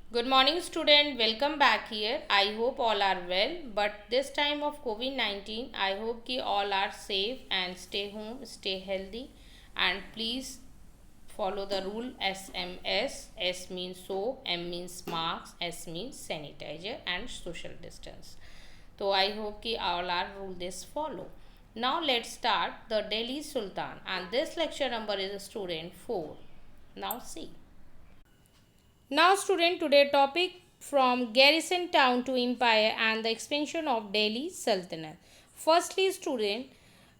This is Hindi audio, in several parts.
Good morning student, welcome back here. I hope all are well, but this time of COVID-19 I hope ki all are safe and stay home, stay healthy, and please follow the rule SMS. S means soap, M means masks, S means sanitizer and social distance. So I hope ki all are rule this follow. Now let's start the Delhi Sultan, and this lecture number is student 4. Now see. Now student, today topic from garrison town to empire and the expansion of Delhi Sultanate. Firstly student,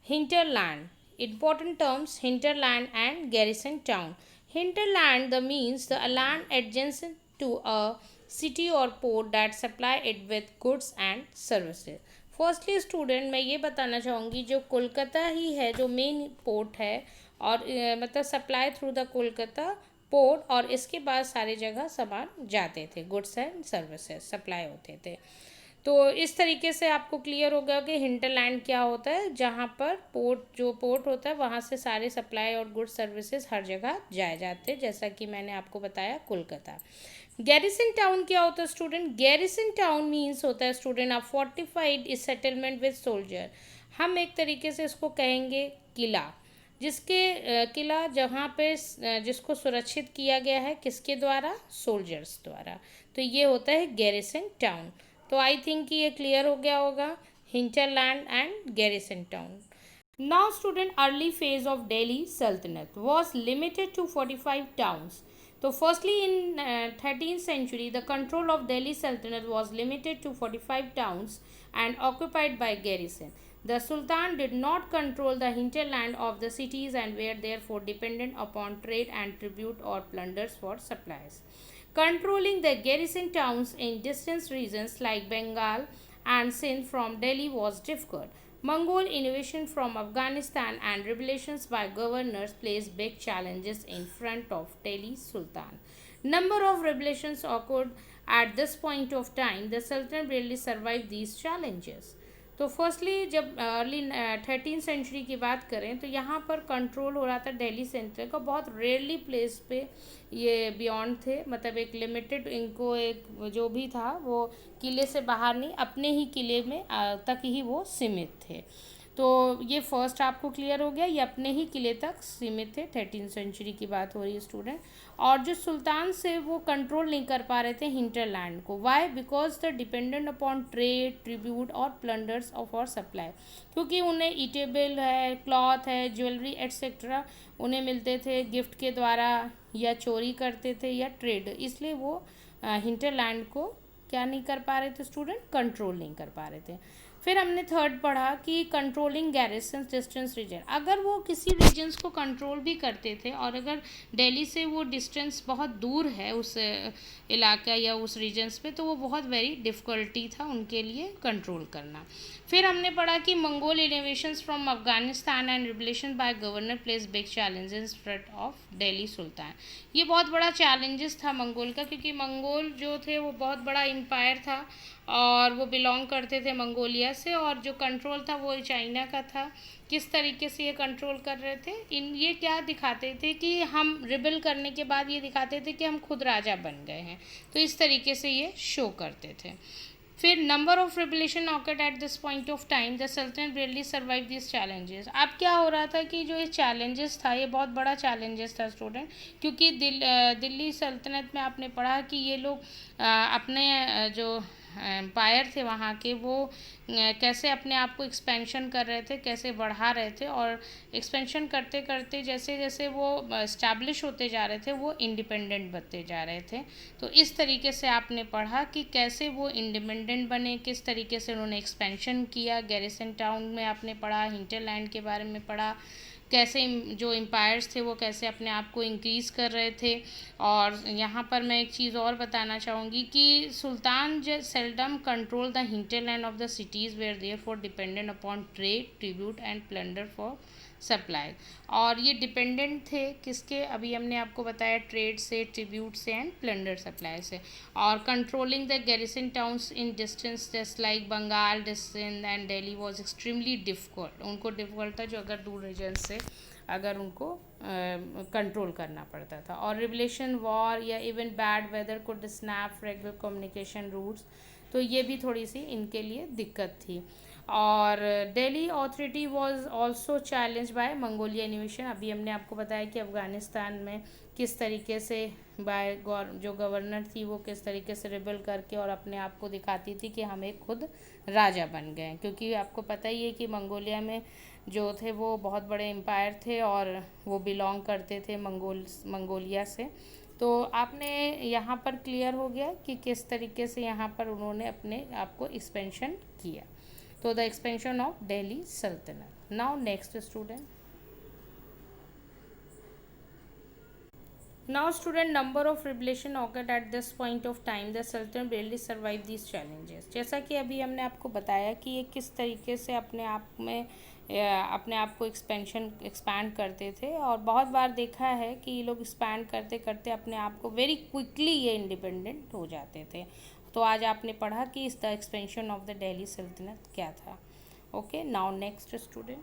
hinterland. Important terms hinterland and garrison town. Hinterland the means the land adjacent to a city or port that supply it with goods and services. Firstly student मैं ये बताना चाहूँगी जो कोलकाता ही है जो मेन पोर्ट है और मतलब supply through the Kolkata port और इसके बाद सारी जगह सामान जाते थे, गुड्स एंड सर्विसेज सप्लाई होते थे। तो इस तरीके से आपको क्लियर हो गया कि हिंटरलैंड क्या होता है, जहाँ पर पोर्ट होता है वहाँ से सारे सप्लाई और गुड्स सर्विसेज हर जगह जाए जाते हैं, जैसा कि मैंने आपको बताया कोलकाता। गैरिसन टाउन क्या होता है स्टूडेंट? गैरिसन टाउन मीन्स होता है student a fortified settlement with soldier. हम एक तरीके से इसको कहेंगे किला, जिसके किला जहाँ पे जिसको सुरक्षित किया गया है किसके द्वारा? सोल्जर्स द्वारा। तो ये होता है गैरिसन टाउन। तो आई थिंक कि ये क्लियर हो गया होगा, hinterland and garrison town. Now student, early phase of Delhi Sultanate was limited to 45 towns. So firstly in 13th century the control of Delhi Sultanate was limited to 45 towns and occupied by garrison. The Sultan did not control the hinterland of the cities and were therefore dependent upon trade and tribute or plunders for supplies. Controlling the garrison towns in distant regions like Bengal and Sindh from Delhi was difficult. Mongol invasion from Afghanistan and rebellions by governors placed big challenges in front of Delhi Sultan. Number of rebellions occurred at this point of time. The Sultan barely survived these challenges. तो फर्स्टली जब अर्ली 13th सेंचुरी की बात करें तो यहाँ पर कंट्रोल हो रहा था दिल्ली सेंटर का, बहुत रेयरली प्लेस पे ये बियॉन्ड थे, मतलब एक लिमिटेड इनको एक जो भी था वो किले से बाहर नहीं, अपने ही किले में तक ही वो सीमित थे। तो ये फर्स्ट आपको क्लियर हो गया, ये अपने ही किले तक सीमित थे। 13th सेंचुरी की बात हो रही है स्टूडेंट। और जो सुल्तान से वो कंट्रोल नहीं कर पा रहे थे हिंटरलैंड को। Why? Because the dependent upon trade, tribute और प्लंडर्स ऑफ और सप्लाई, क्योंकि उन्हें ईटेबल है, क्लॉथ है, ज्वेलरी एट्सेट्रा उन्हें मिलते थे गिफ्ट के द्वारा या चोरी करते थे या ट्रेड, इसलिए वो हिंटरलैंड को क्या नहीं कर पा रहे थे स्टूडेंट? कंट्रोल नहीं कर पा रहे थे। फिर हमने थर्ड पढ़ा कि कंट्रोलिंग गैरिसन डिस्टेंस रीजन। अगर वो किसी रीजन्स को कंट्रोल भी करते थे और अगर दिल्ली से वो डिस्टेंस बहुत दूर है उस इलाका या उस रीजन्स पे, तो वो बहुत वेरी डिफ़िकल्टी था उनके लिए कंट्रोल करना। फिर हमने पढ़ा कि Mongol invasions from Afghanistan and rebellion by governor place big challenges front of Delhi sultan. ये बहुत बड़ा चैलेंजेस था मंगोल का, क्योंकि मंगोल जो थे वो बहुत बड़ा एम्पायर था और वो बिलोंग करते थे मंगोलिया से, और जो कंट्रोल था वो चाइना का था। किस तरीके से ये कंट्रोल कर रहे थे? ये क्या दिखाते थे कि हम रिबेल करने के बाद ये दिखाते थे कि हम खुद राजा बन गए हैं, तो इस तरीके से ये शो करते थे। फिर number of rebellion occurred at this point of time, the sultanate really survive this challenges. अब क्या हो रहा था कि जो ये चैलेंजेस था ये बहुत बड़ा चैलेंजेस था स्टूडेंट, क्योंकि दिल्ली सल्तनत में आपने पढ़ा कि ये लोग अपने जो एम्पायर थे वहाँ के, वो कैसे अपने आप को एक्सपेंशन कर रहे थे, कैसे बढ़ा रहे थे, और एक्सपेंशन करते करते जैसे जैसे वो इस्टेब्लिश होते जा रहे थे वो इंडिपेंडेंट बनते जा रहे थे। तो इस तरीके से आपने पढ़ा कि कैसे वो इंडिपेंडेंट बने, किस तरीके से उन्होंने एक्सपेंशन किया। गैरिसन टाउन में आपने पढ़ा, हिंटरलैंड के बारे में पढ़ा, कैसे जो एम्पायर्स थे वो कैसे अपने आप को इंक्रीज़ कर रहे थे। और यहाँ पर मैं एक चीज़ और बताना चाहूँगी कि sultan seldom control the hinterland of the cities were therefore dependent upon trade, tribute and plunder for supply. और ये डिपेंडेंट थे किसके? अभी हमने आपको बताया ट्रेड से, ट्रिब्यूट से एंड प्लंडर सप्लाई से। और controlling the garrison towns in distance just like Bengal, Sindh and Delhi was extremely difficult. उनको डिफ़िकल्ट था जो अगर दूर रीजन से अगर उनको कंट्रोल करना पड़ता था। और रिवलेशन वॉर या even bad weather could snap regular communication routes, तो ये भी थोड़ी सी इनके लिए दिक्कत थी। और Delhi authority was also challenge by Mongolia इन्वेशन। अभी हमने आपको बताया कि अफ़गानिस्तान में किस तरीके से बाय जो गवर्नर थी वो किस तरीके से रिबेल करके और अपने आप को दिखाती थी कि हम एक खुद राजा बन गए, क्योंकि आपको पता ही है कि मंगोलिया में जो थे वो बहुत बड़े एम्पायर थे और वो बिलोंग करते थे मंगोलिया से। तो आपने यहाँ पर क्लियर हो गया कि किस तरीके से यहाँ पर उन्होंने अपने आप को एक्सपेंशन किया। तो द एक्सपेंशन ऑफ दिल्ली सल्तनत। Now next student, now student, number of revelation occurred at this point of time, the sultan barely survived these challenges। जैसा कि अभी हमने आपको बताया कि ये किस तरीके से अपने आप को एक्सपैंड करते थे, और बहुत बार देखा है कि ये लोग एक्सपैंड करते करते अपने आप को वेरी क्विकली ये इंडिपेंडेंट हो जाते थे। तो आज आपने पढ़ा कि इस the expansion of the Delhi सल्तनत क्या था। Okay, now next student,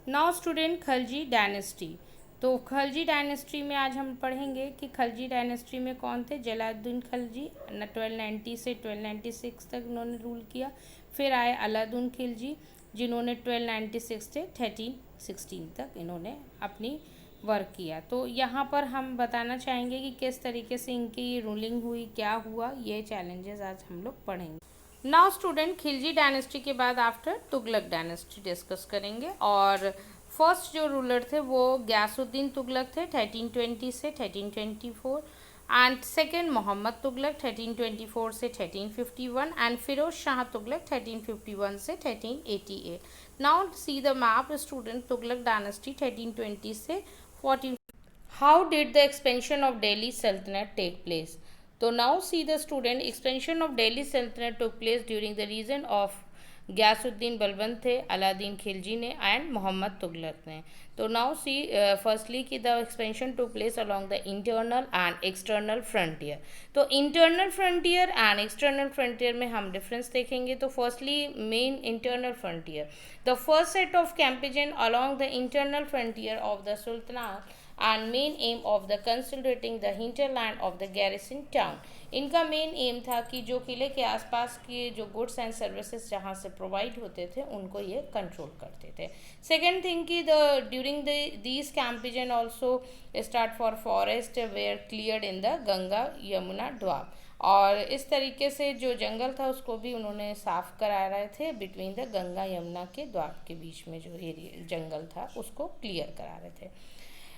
now student Khalji dynasty. तो खलजी डायनेस्टी में आज हम पढ़ेंगे कि खलजी डायनेस्टी में कौन थे। जलालुद्दीन खलजी 1290 से 1296 तक उन्होंने रूल किया। फिर आए अलाउद्दीन खिलजी जिन्होंने 1296 से 1316 तक इन्होंने अपनी वर्क किया। तो यहाँ पर हम बताना चाहेंगे कि किस तरीके से इनकी रूलिंग हुई, क्या हुआ, ये चैलेंजेस आज हम लोग पढ़ेंगे। नाउ स्टूडेंट, खिलजी डायनेस्टी के बाद आफ्टर तुगलक डायनेस्टी डिस्कस करेंगे। और फर्स्ट जो रूलर थे वो गयासुद्दीन तुगलक थे 1320 से 1324, एंड सेकेंड मोहम्मद तुगलक 1324 से 1351, एंड फिरोज शाह तुगलक 1351 से 1388। Now see the map student, Tughlaq dynasty 1320 से 14। How did the expansion of Delhi sultanate take place. तो now see the student, expansion of Delhi sultanate took place during the reason of Ghiyasuddin Balban थे, अलादीन खिलजी ने एंड मोहम्मद तुगलक ने। तो नाउ सी फर्स्टली कि the expansion took place along the internal and external frontier. तो internal frontier and external frontier में हम डिफरेंस देखेंगे। तो firstly main internal frontier, the first set of campaign along the internal frontier of the sultanate and main aim of the consolidating the hinterland of the garrison town। इनका मेन एम था कि जो किले के आसपास के जो गुड्स एंड सर्विसेज जहाँ से प्रोवाइड होते थे उनको ये कंट्रोल करते थे। सेकेंड थिंग कि the during these campaign also start for forest were cleared in the Ganga Yamuna Doab. और इस तरीके से जो जंगल था उसको भी उन्होंने साफ करा रहे थे, बिटवीन द गंगा यमुना के द्वाब के बीच में जो एरिया जंगल था उसको क्लियर करा रहे थे।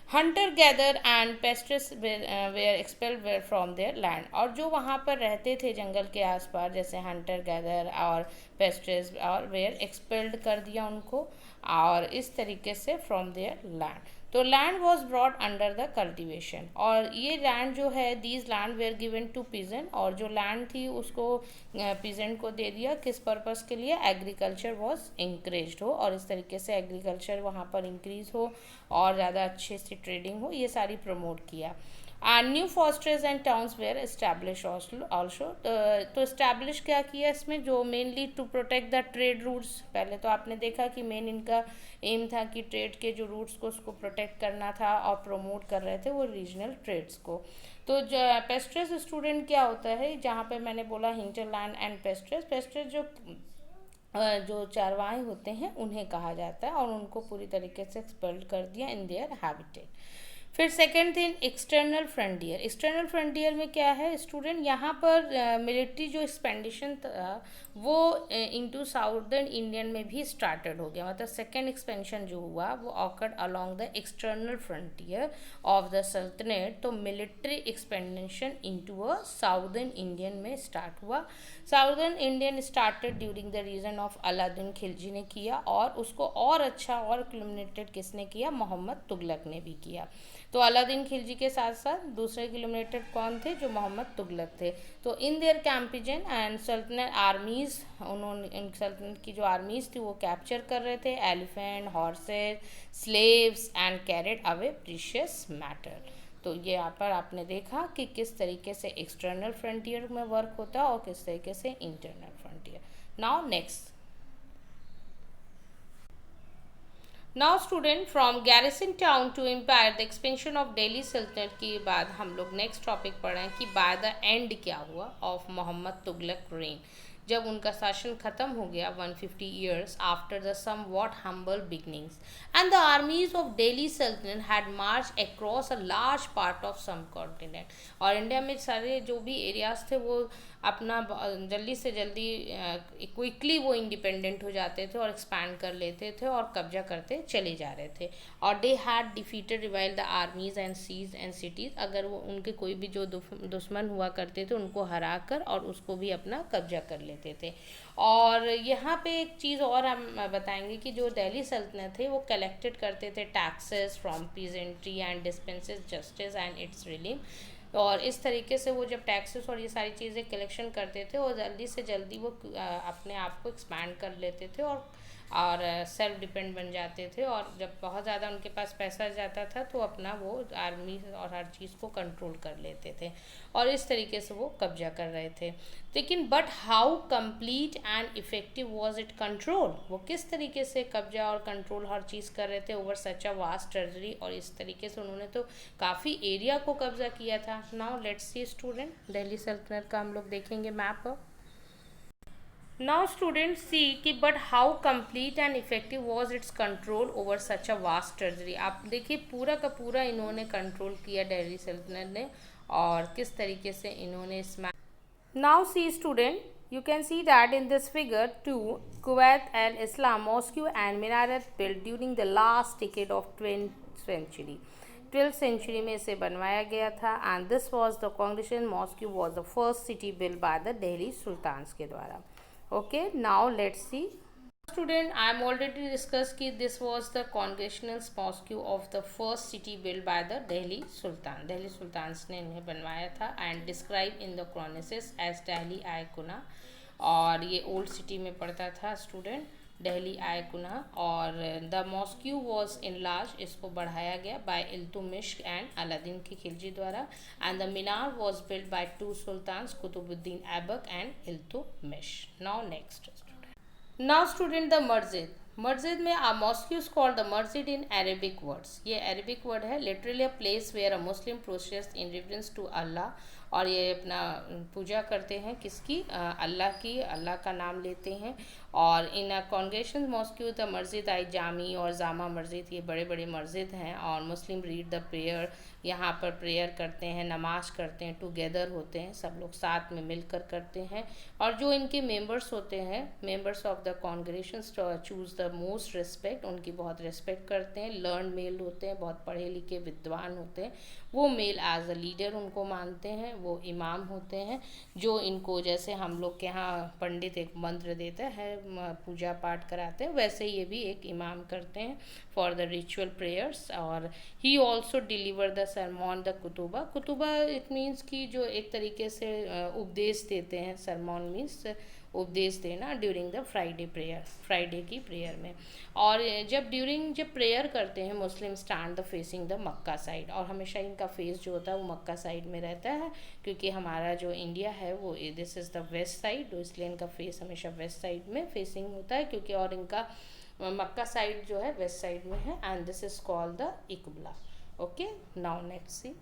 Hunter gather and pastoralists were expelled were from there land. और जो वहाँ पर रहते थे जंगल के आसपास, जैसे हंटर गैदर और पेस्ट्रेस और वेयर एक्सपेल्ड कर दिया उनको, और इस तरीके से फ्रॉम देयर लैंड। तो land was brought under the cultivation. और ये लैंड जो है, these land were given to peasant, और जो लैंड थी उसको पीजेंट को दे दिया। किस पर्पस के लिए? एग्रीकल्चर वॉज इंक्रेज हो, और इस तरीके से एग्रीकल्चर वहाँ पर इंक्रीज हो और ज़्यादा अच्छे से ट्रेडिंग हो, ये सारी प्रमोट किया। And new fortresses and towns were establish also. तो इस्टेब्लिश क्या किया इसमें, जो mainly to protect the trade routes. पहले तो आपने देखा कि मेन इनका एम था कि ट्रेड के जो रूट्स को उसको प्रोटेक्ट करना था, और प्रमोट कर रहे थे वो रीजनल ट्रेड्स को। तो पेस्ट्रेस स्टूडेंट क्या होता है, जहाँ पे मैंने बोला हिंटरलैंड एंड पेस्ट्रेस, पेस्ट्रेस जो चारवाए होते हैं उन्हें कहा जाता है, और उनको पूरी तरीके से एक्सपेल्ड कर दिया इन देयर हैबिटेट। फिर second thing external frontier. External frontier में क्या है स्टूडेंट, यहाँ पर मिलिट्री जो एक्सपेंडिशन था वो इनटू साउदर्न इंडियन में भी स्टार्टेड हो गया। मतलब सेकेंड एक्सपेंशन जो हुआ वो occurred along the external frontier of the सल्तनत। तो military expedition into a southern Indian में स्टार्ट हुआ। Southern Indian started during the reason of Alauddin Khalji ने किया, और उसको और अच्छा और क्लुमिनेटेड किसने किया? मोहम्मद तुगलक ने भी किया। तो अलाउद्दीन खिलजी के साथ साथ दूसरे किलोमीटर कौन थे? जो मोहम्मद तुगलक थे। तो इन देयर कैंपेजन एंड सल्तनत आर्मीज, उन्होंने इन सल्तनत की जो आर्मीज थी वो कैप्चर कर रहे थे elephant, horses, slaves and carried away precious matter. तो ये यहाँ पर आपने देखा कि किस तरीके से एक्सटर्नल फ्रंटियर में वर्क होता है और किस तरीके से internal frontier. Now next, now student from garrison town to empire the expansion of Delhi सल्तनत के बाद हम लोग नेक्स्ट टॉपिक पढ़ रहे हैं कि बाय द एंड क्या हुआ ऑफ मोहम्मद तुगलक रेन, जब उनका शासन खत्म हो गया 150 years after the somewhat humble beginnings and the armies of Delhi sultanate had march across a large part of some continent. और इंडिया में सारे जो भी एरियाज थे वो अपना जल्दी से जल्दी क्विकली वो इंडिपेंडेंट हो जाते थे और एक्सपैंड कर लेते थे और कब्जा करते चले जा रहे थे। और they had defeated rival the armies and seize and cities, अगर वो उनके कोई भी जो दुश्मन हुआ करते थे उनको हरा कर और उसको भी अपना कब्जा कर लेते थे। और यहाँ पे एक चीज़ और हम बताएंगे कि जो दिल्ली सल्तनत थे वो कलेक्टेड करते थे taxes from peasantry and dispenses justice and its relief. और इस तरीके से वो जब टैक्सेस और ये सारी चीज़ें कलेक्शन करते थे और जल्दी से जल्दी वो अपने आप को एक्सपैंड कर लेते थे और सेल्फ डिपेंड बन जाते थे। और जब बहुत ज़्यादा उनके पास पैसा जाता था तो अपना वो आर्मी और हर चीज़ को कंट्रोल कर लेते थे और इस तरीके से वो कब्जा कर रहे थे। लेकिन but how complete and effective was it control, वो किस तरीके से कब्जा और कंट्रोल हर चीज़ कर रहे थे over such a vast territory, और इस तरीके से उन्होंने तो काफ़ी एरिया को कब्जा किया था। Now let's see student Delhi सल्तनत का हम लोग देखेंगे मैप। नाउ स्टूडेंट सी कि but how complete and effective was it's control over such a vast territory. आप देखिए पूरा का पूरा इन्होंने कंट्रोल किया दिल्ली सल्तनत ने, और किस तरीके से इन्होंने इसमें। Now see student, you can see that in this figure 2 Kuwait al-Islam mosque and minaret built during the last decade of 12th century। 12th century में इसे बनवाया गया था and this was the congregation mosque was the first city built by the Delhi Sultans के द्वारा। Okay, now let's see student, I am already discussed कि this was the congregational mosque of the first city built by the Delhi Sultan। Delhi Sultans ने इन्हें बनवाया था and described in the chronicles as Delhi Ayakuna, और ये ओल्ड सिटी में पड़ता था स्टूडेंट दिल्ली आयकुना। और the mosque was in large, इसको बढ़ाया गया बाय इल्तुतमिश एंड अलादीन की खिलजी द्वारा। And the minar was build by two sultans Qutbuddin Aibak and Iltutmish. Now next now student the masjid, मस्जिद में a mosque is called the masjid in Arabic words. ये अरेबिक वर्ड है, literally a place where a Muslim process in reference to Allah. और ये अपना पूजा करते हैं किसकी, अल्लाह की, अल्लाह का नाम लेते हैं। और इन कॉन्ग्रेशन मॉस्क द मस्जिद आई जामी और जामा मस्जिद, ये बड़े बड़े मस्जिद हैं। और मुस्लिम रीड द प्रेयर, यहाँ पर प्रेयर करते हैं, नमाज करते हैं, टुगेदर होते हैं, सब लोग साथ में मिलकर करते हैं। और जो इनके मेंबर्स होते हैं, members of the congregation choose the most respect, उनकी बहुत रिस्पेक्ट करते हैं। लर्न मेल होते हैं, बहुत पढ़े लिखे विद्वान होते हैं, वो मेल एज अ लीडर उनको मानते हैं। वो इमाम होते हैं जो इनको, जैसे हम लोग के यहाँ पंडित एक मंत्र देता है, पूजा पाठ कराते हैं, वैसे ये भी एक इमाम करते हैं फॉर द रिचुअल प्रेयर्स। और he also deliver the sermon the khutba, khutba it means कि जो एक तरीके से उपदेश देते हैं, सरमॉन मीन्स उपदेश देना, during the Friday prayer, Friday की प्रेयर में। और जब प्रेयर करते हैं Muslim stand the facing the Mecca side, और हमेशा इनका फेस जो होता है वो मक्का साइड में रहता है, क्योंकि हमारा जो इंडिया है वो this is the west side, तो इसलिए इनका फेस हमेशा वेस्ट साइड में फेसिंग होता है, क्योंकि और इनका मक्का साइड जो है वेस्ट साइड में है। And this is called the इकबला। ओके, नाउ नेक्स्ट सी